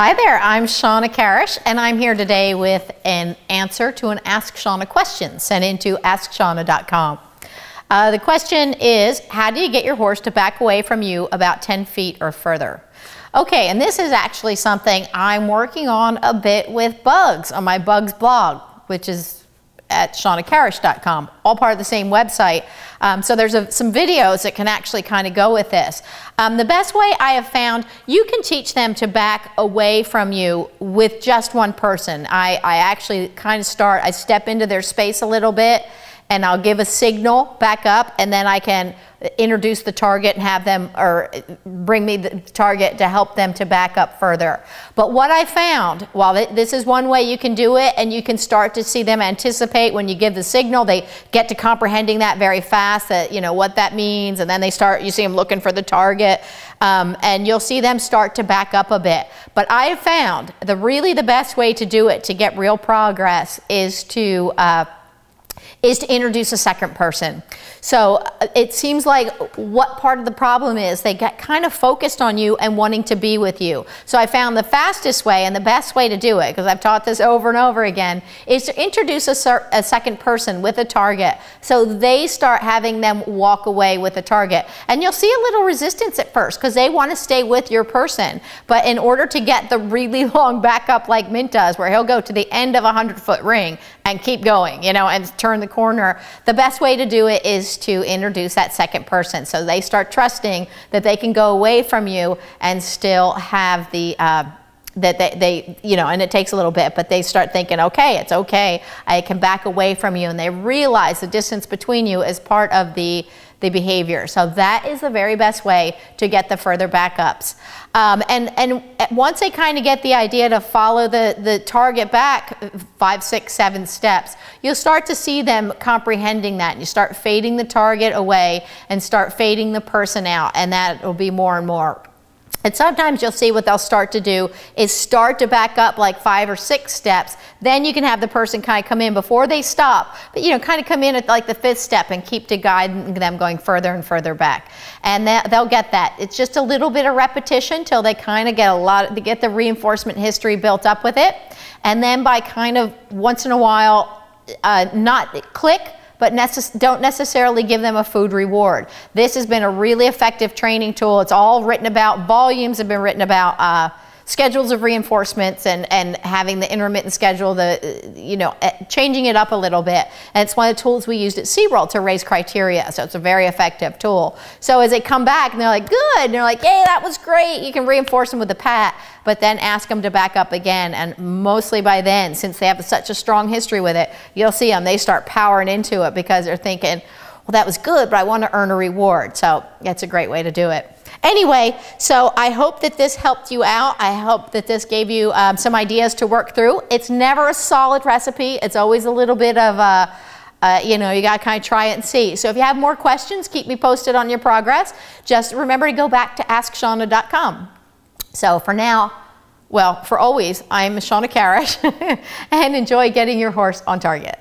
Hi there, I'm Shawna Karrasch, and I'm here today with an answer to an Ask Shawna question sent into askshawna.com. The question is, how do you get your horse to back away from you about 10 feet or further? Okay, and this is actually something I'm working on a bit with Bugs on my Bugs blog, which is at shawnakarrasch.com, all part of the same website. So there's some videos that can actually kind of go with this. The best way I have found, you can teach them to back away from you with just one person. I actually kind of I step into their space a little bit, and I'll give a signal back up, and then I can introduce the target and have them, or bring me the target to help them to back up further. But what I found, while this is one way you can do it, and you can start to see them anticipate when you give the signal, they get to comprehending that very fast, that you know what that means, and then you see them looking for the target, and you'll see them start to back up a bit. But I have found really the best way to do it, to get real progress, is to introduce a second person. So it seems like what part of the problem is they get kind of focused on you and wanting to be with you. So I found the fastest way and the best way to do it, because I've taught this over and over again, is to introduce a second person with a target, so they start having them walk away with a target. And you'll see a little resistance at first because they want to stay with your person. But in order to get the really long backup like Mint does, where he'll go to the end of a 100-foot ring and keep going, you know, and turn the corner, the best way to do it is to introduce that second person, so they start trusting that they can go away from you and still have the that they you know, and it takes a little bit, but they start thinking, okay, it's okay, I can back away from you, and they realize the distance between you is part of the behavior. So that is the very best way to get the further backups. And once they kind of get the idea to follow the target back 5, 6, 7 steps, you'll start to see them comprehending that. You start fading the target away and start fading the person out, and that will be more and more. And sometimes you'll see what they'll start to do is start to back up like 5 or 6 steps. Then you can have the person kind of come in before they stop, but you know, kind of come in at like the 5th step and keep to guide them going further and further back. And they'll get that. It's just a little bit of repetition till they kind of get the reinforcement history built up with it. And then by kind of once in a while, not click, but don't necessarily give them a food reward. This has been a really effective training tool. It's all written about, volumes have been written about schedules of reinforcements, and having the intermittent schedule, changing it up a little bit. And it's one of the tools we used at SeaWorld to raise criteria, so it's a very effective tool. So as they come back and they're like, good, and they're like, yay, that was great, you can reinforce them with a pat, but then ask them to back up again. And mostly by then, since they have such a strong history with it, you'll see them, they start powering into it because they're thinking, well, that was good, but I want to earn a reward. So that's a great way to do it. Anyway, so I hope that this helped you out. I hope that this gave you some ideas to work through. It's never a solid recipe. It's always a little bit of you got to kind of try it and see. So if you have more questions, keep me posted on your progress. Just remember to go back to askshawna.com. So for now, well, for always, I'm Shawna Karrasch, and enjoy getting your horse on target.